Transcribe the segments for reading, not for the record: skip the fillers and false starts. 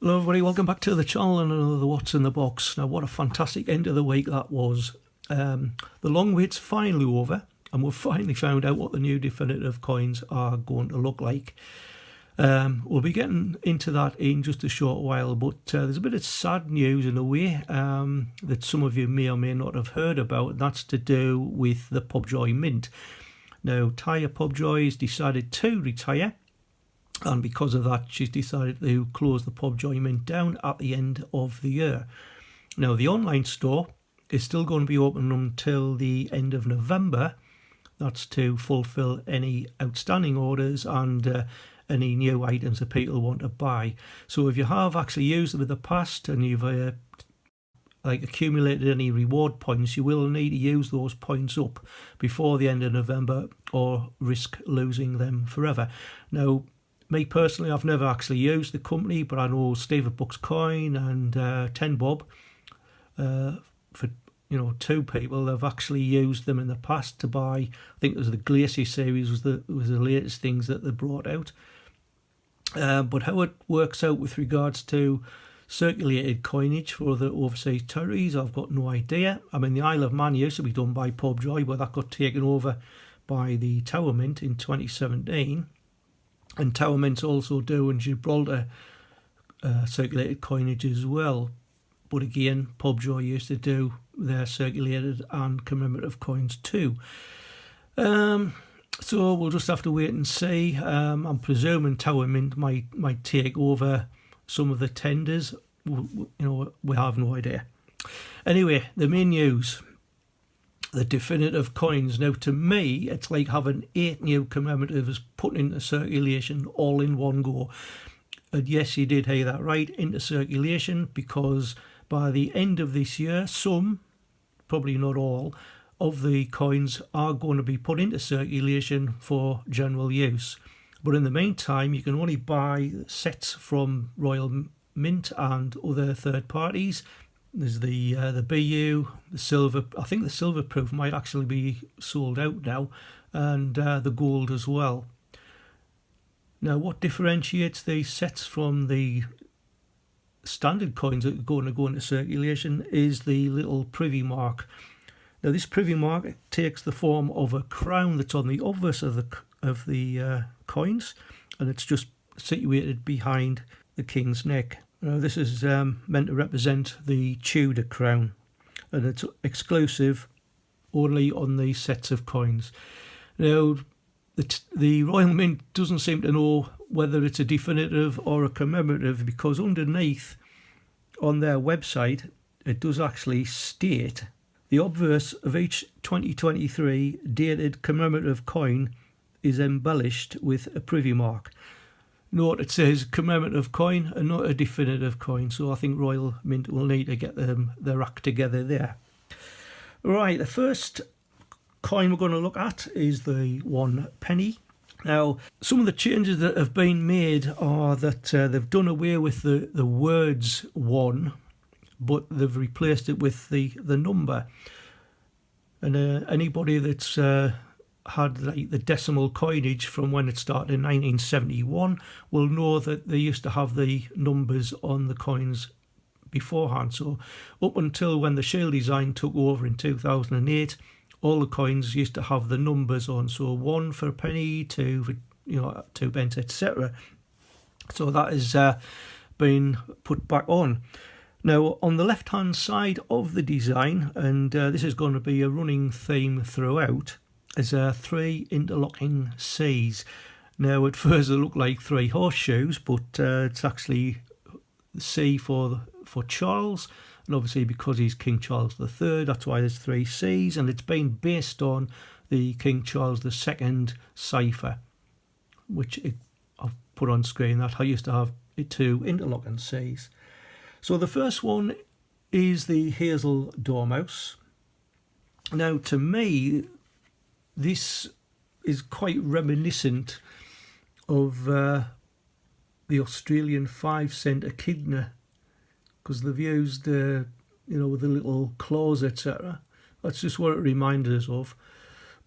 Hello everybody, welcome back to the channel and another What's in the Box. Now what a fantastic end of the week that was. The long wait's finally over and we've finally found out what the new definitive coins are going to look like. We'll be getting into that in just a short while, but there's a bit of sad news in a way that some of you may or may not have heard about, and that's to do with the Pobjoy Mint. Now Taya Pobjoy has decided to retire, and because of that she's decided to close the Pobjoy Mint down at the end of the year. Now the online store is still going to be open until the end of November. That's to fulfill any outstanding orders and any new items that people want to buy. So if you have actually used them in the past and you've accumulated any reward points, you will need to use those points up before the end of November or risk losing them forever. Now me personally, I've never actually used the company, but I know Steve at Bucks Coin and 10 Bob, for two people, they've actually used them in the past to buy. I think it was the Glacier series was the latest things that they brought out. But how it works out with regards to circulated coinage for the overseas territories, I've got no idea. I mean, the Isle of Man used to be done by Pobjoy, but that got taken over by the Tower Mint in 2017. And Tower Mint's also doing Gibraltar circulated coinage as well. But again, Pobjoy used to do their circulated and commemorative coins too. So we'll just have to wait and see. I'm presuming Tower Mint might take over some of the tenders. We have no idea. Anyway, the main news. The definitive coins. Now to me it's like having 8 new commemoratives put into circulation all in one go. And yes, you did hear that right, into circulation, because by the end of this year some, probably not all, of the coins are going to be put into circulation for general use. But in the meantime you can only buy sets from Royal Mint and other third parties. There's the BU, the silver. I think the silver proof might actually be sold out now, and the gold as well. Now, what differentiates these sets from the standard coins that are going to go into circulation is the little privy mark. Now, this privy mark takes the form of a crown that's on the obverse of the coins, and it's just situated behind the king's neck. Now, this is meant to represent the Tudor crown, and it's exclusive only on these sets of coins. Now, the Royal Mint doesn't seem to know whether it's a definitive or a commemorative, because underneath on their website it does actually state the obverse of each 2023 dated commemorative coin is embellished with a privy mark. Note it says commemorative coin and not a definitive coin, so I think Royal Mint will need to get their act together there. Right, the first coin we're going to look at is the 1 penny. Now, some of the changes that have been made are that they've done away with the words 1, but they've replaced it with the number. And anybody that's had like the decimal coinage from when it started in 1971 will know that they used to have the numbers on the coins beforehand. So up until when the Shield design took over in 2008, all the coins used to have the numbers on. So 1 for a penny, 2 for 2 pence, etc. So that has been put back on. Now on the left hand side of the design, and this is going to be a running theme throughout, is 3 interlocking C's. Now at first they look like 3 horseshoes, but it's actually C for Charles, and obviously because he's King Charles III, that's why there's 3 C's, and it's been based on the King Charles II cipher, which I've put on screen. That I used to have 2 interlocking C's. So the first one is the Hazel Dormouse. Now to me, this is quite reminiscent of the Australian 5-cent echidna, because they've used with the little claws, etc. That's just what it reminded us of.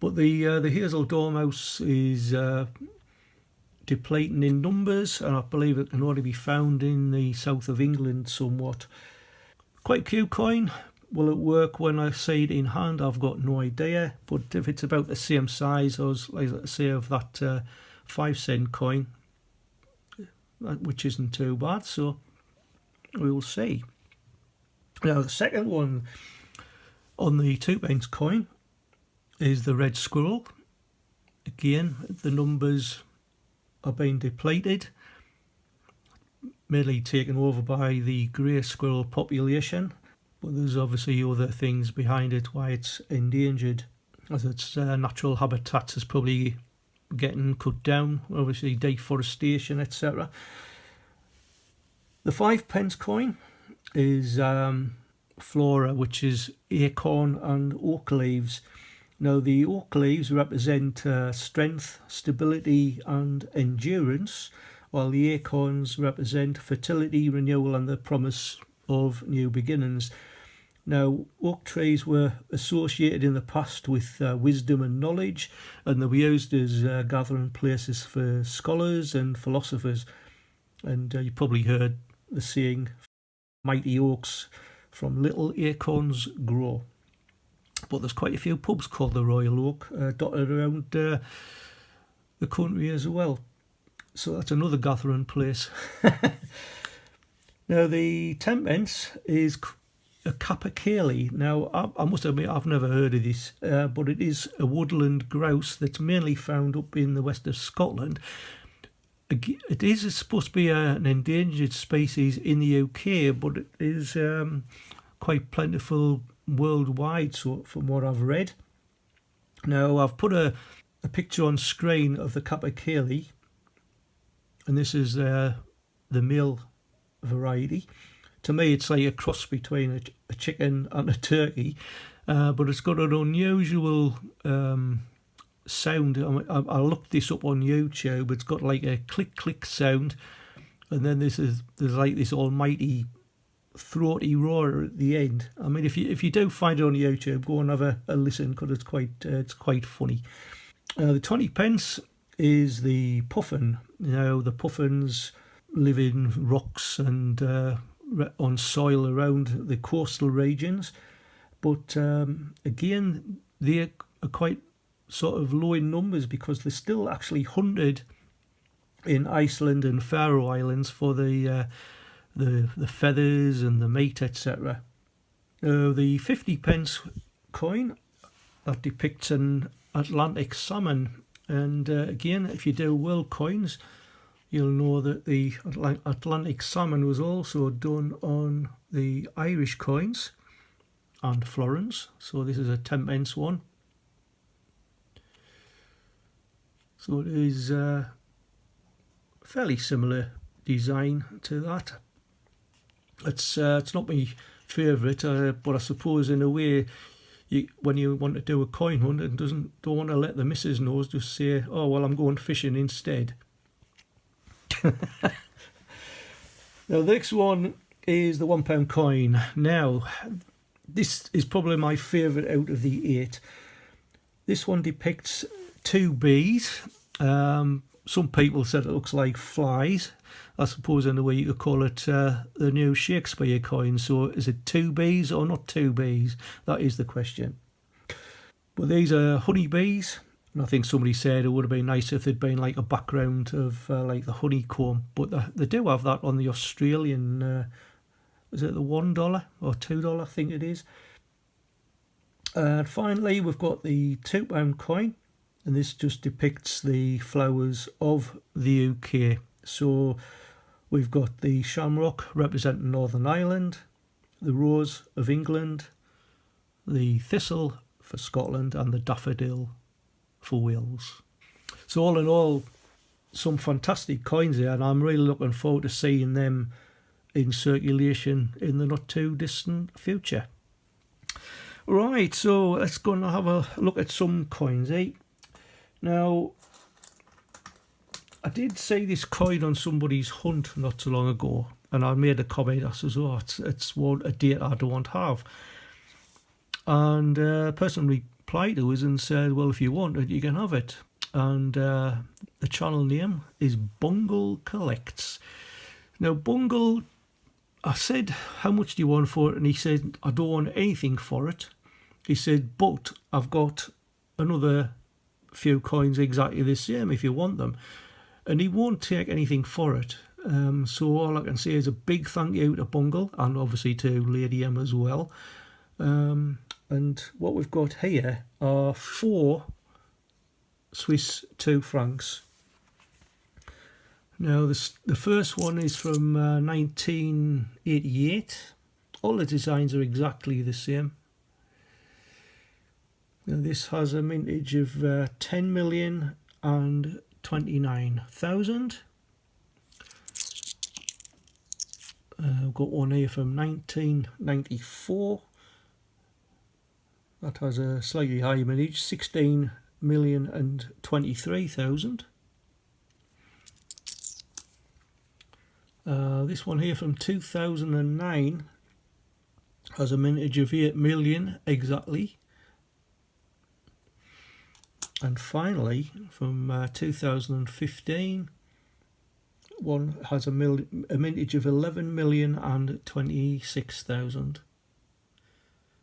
But the Hazel Dormouse is depleting in numbers, and I believe it can only be found in the south of England somewhat. Quite a cute coin. Will it work when I see it in hand? I've got no idea, but if it's about the same size as, like I say, of that 5-cent coin, which isn't too bad, so we will see. Now the second one on the 2-pence coin is the red squirrel. Again, the numbers are being depleted, mainly taken over by the grey squirrel population, but there's obviously other things behind it why it's endangered, as its natural habitat is probably getting cut down, obviously deforestation, etc. The 5-pence coin is flora, which is acorn and oak leaves. Now the oak leaves represent strength, stability and endurance, while the acorns represent fertility, renewal and the promise of new beginnings. Now oak trees were associated in the past with wisdom and knowledge, and they were used as gathering places for scholars and philosophers. And you probably heard the saying, mighty oaks from little acorns grow. But there's quite a few pubs called the Royal Oak dotted around the country as well. So that's another gathering place. Now the 10-pence is a capercaillie. Now I must admit I've never heard of this, but it is a woodland grouse that's mainly found up in the west of Scotland. It is supposed to be an endangered species in the UK, but it is quite plentiful worldwide, so from what I've read. Now I've put a picture on screen of the capercaillie, and this is the male variety. To me it's like a cross between a chicken and a turkey, but it's got an unusual sound. I looked this up on YouTube. It's got like a click click sound, and then there's like this almighty throaty roar at the end. I mean, if you do find it on YouTube, go and have a listen, because it's quite funny. The 20-pence is the puffin. Now the puffins live in rocks and on soil around the coastal regions, but again they are quite sort of low in numbers, because they're still actually hunted in Iceland and Faroe Islands for the feathers and the meat, etc. The 50-pence coin that depicts an Atlantic salmon, and again, if you do world coins, you'll know that the Atlantic salmon was also done on the Irish coins and florins. So this is a 10-pence one. So it is fairly similar design to that. It's not my favourite, but I suppose in a way, when you want to do a coin hunt and don't want to let the missus know, just say, oh well, I'm going fishing instead. Now the next one is the £1 coin. Now this is probably my favourite out of the 8. This one depicts 2 bees. Some people said it looks like flies. I suppose in a way you could call it the new Shakespeare coin. So is it 2 bees or not 2 bees? That is the question. But these are honeybees, and I think somebody said it would have been nice if there'd been like a background of like the honeycomb. But they do have that on the Australian, is it the $1 or $2, I think it is. And finally we've got the £2 coin, and this just depicts the flowers of the UK. So we've got the shamrock representing Northern Ireland, the rose of England, the thistle for Scotland, and the daffodil for Wales. So all in all, some fantastic coins there, and I'm really looking forward to seeing them in circulation in the not too distant future. Right, so let's go and have a look at some coins, eh? Now, I did see this coin on somebody's hunt not too long ago, and I made a comment. I says, oh, it's a date I don't have. And a person replied to us and said, well, if you want it, you can have it. and the channel name is Bungle Collects. Now Bungle, I said, how much do you want for it? And he said, I don't want anything for it. He said, but I've got another few coins exactly the same if you want them. And he won't take anything for it. So all I can say is a big thank you to Bungle, and obviously to Lady M as well. And what we've got here are 4 Swiss 2 francs. Now the first one is from 1988. All the designs are exactly the same. Now this has a mintage of 10,029,000. I've got one here from 1994. That has a slightly higher mintage, 16,023,000. This one here from 2009 has a mintage of 8 million exactly. And finally, from 2015, one has a mintage of 11,026,000.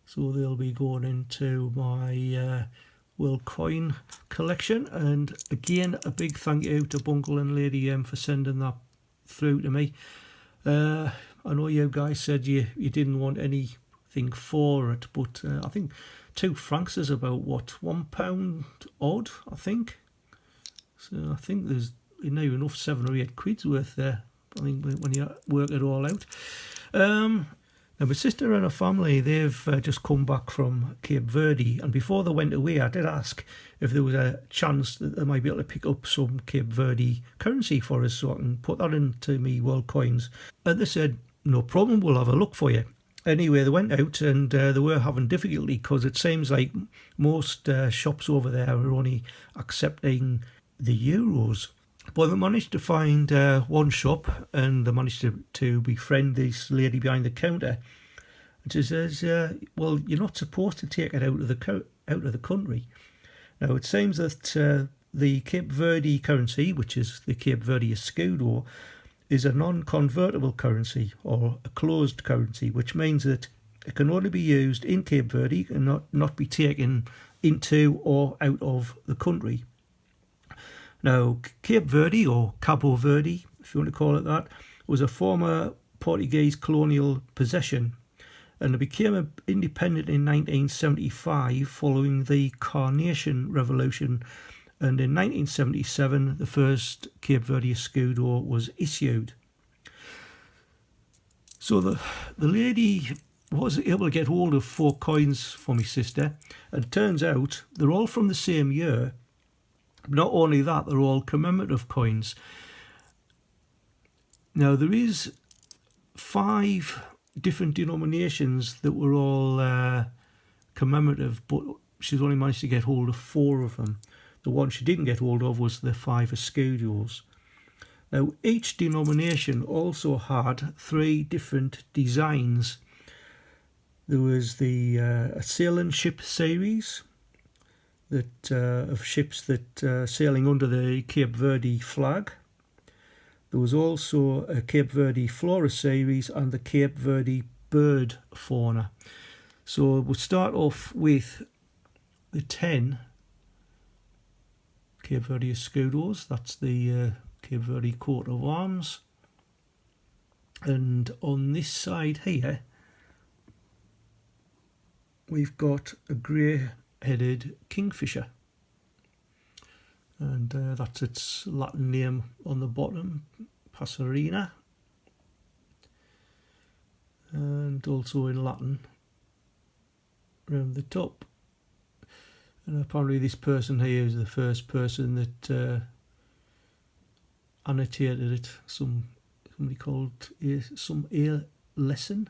So they'll be going into my World Coin collection. And again, a big thank you to Bungle and Lady M for sending that through to me. I know you guys said you didn't want anything for it, but I think 2 francs is about what, £1 odd, I think. So I think there's now enough 7 or 8 quid's worth there, I think, when you work it all out. Now my sister and her family, they've just come back from Cape Verde, and before they went away I did ask if there was a chance that they might be able to pick up some Cape Verde currency for us so I can put that into me World Coins. And they said, no problem, we'll have a look for you. Anyway, they went out and they were having difficulty because it seems like most shops over there are only accepting the euros. But they managed to find one shop, and they managed to befriend this lady behind the counter. And she says, well, you're not supposed to take it out of the country. Now, it seems that the Cape Verde currency, which is the Cape Verde escudo, is a non-convertible currency, or a closed currency, which means that it can only be used in Cape Verde and not be taken into or out of the country. Now, Cape Verde, or Cabo Verde, if you want to call it that, was a former Portuguese colonial possession, and it became independent in 1975 following the Carnation Revolution, and in 1977 the first Cape Verde escudo was issued. So the lady was able to get hold of 4 coins for my sister, and it turns out they're all from the same year. Not only that, they're all commemorative coins. Now there is 5 different denominations that were all commemorative, but she's only managed to get hold of 4 of them. The one she didn't get hold of was the 5 escudos. Now each denomination also had 3 different designs. There was the sailing ship series, that of ships that sailing under the Cape Verde flag. There was also a Cape Verde flora series and the Cape Verde bird fauna. So we'll start off with the 10 Cape Verde escudos. That's the Cape Verde coat of arms. And on this side here, we've got a grey-headed kingfisher, and that's its Latin name on the bottom, Passerina, and also in Latin around the top. And apparently this person here is the first person that annotated it. Somebody called some A. Lesson.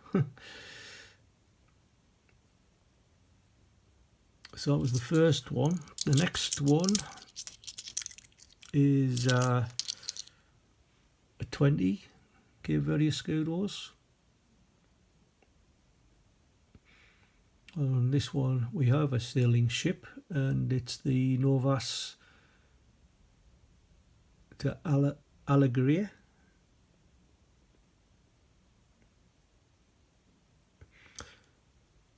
So that was the first one. The next one is a 20 Cape Verde escudos. On this one we have a sailing ship, and it's the Novas to Alegria.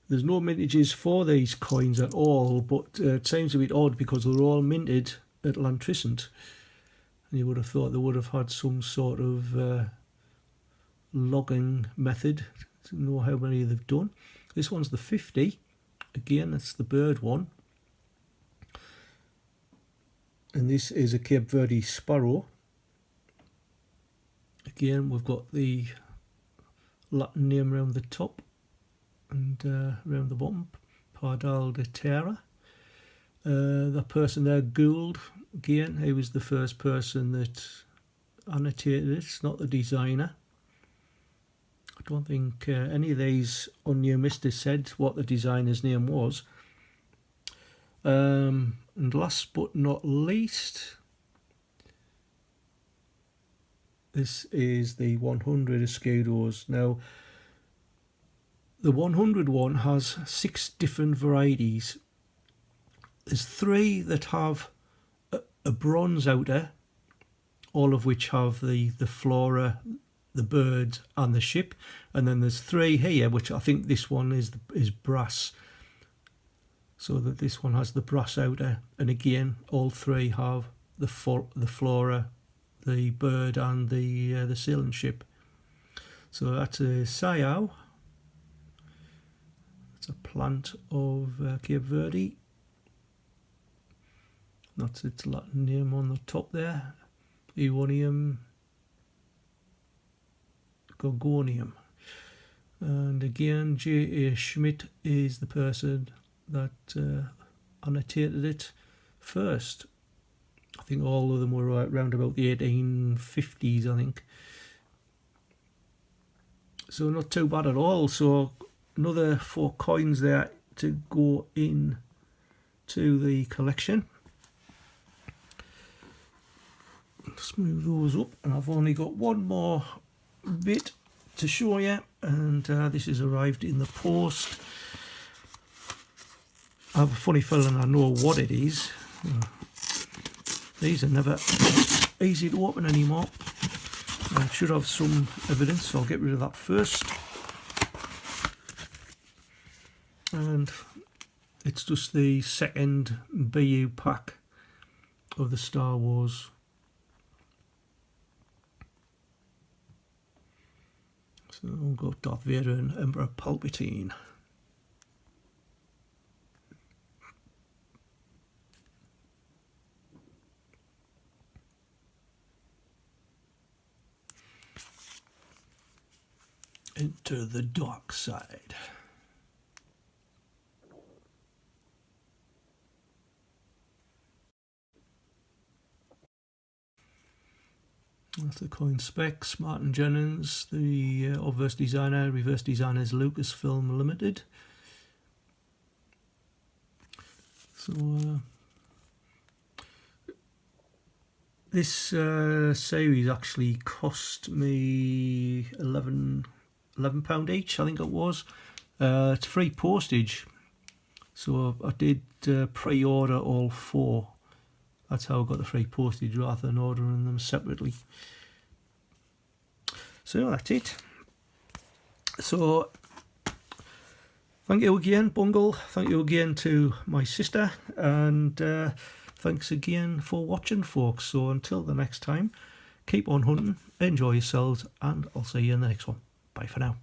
There's no mintages for these coins at all, but it seems a bit odd because they're all minted at Lantrisant. And you would have thought they would have had some sort of logging method to know how many they've done. This one's the 50. Again, that's the bird one. And this is a Cape Verde Sparrow. Again, we've got the Latin name around the top and around the bottom, Pardal de Terra. The person there, Gould, again, he was the first person that annotated it. It's not the designer. I don't think any of these on Numistus said what the designer's name was. And last but not least, this is the 100 Escudos. Now, the 100 one has 6 different varieties. There's 3 that have a bronze outer, all of which have the flora, the birds and the ship, and then there's 3 here, which I think this one is brass, so that this one has the brass outer, and again all 3 have the flora, the bird and the sailing ship. So that's a Sayao. It's a plant of Cape Verde. That's its Latin name on the top there, Euonymium gorgonium. And again, J.A. Schmidt is the person that annotated it first. I think all of them were around about the 1850s, I think. So not too bad at all. So another 4 coins there to go in to the collection. Let's move those up, and I've only got one more bit to show you, and this has arrived in the post. I have a funny feeling I know what it is. These are never easy to open anymore. I should have some evidence, so I'll get rid of that first. And it's just the second BU pack of the Star Wars. So we'll go Darth Vader and Emperor Palpatine. Enter the dark side. That's the coin specs. Martin Jennings, the obverse designer. Reverse designers Lucasfilm Limited. So this series actually cost me £11 each, I think it was. It's free postage, so I did pre-order all 4. That's how I got the free postage rather than ordering them separately. So that's it. So thank you again, Bungle. Thank you again to my sister, and thanks again for watching, folks. So until the next time, keep on hunting, enjoy yourselves, and I'll see you in the next one. Bye for now.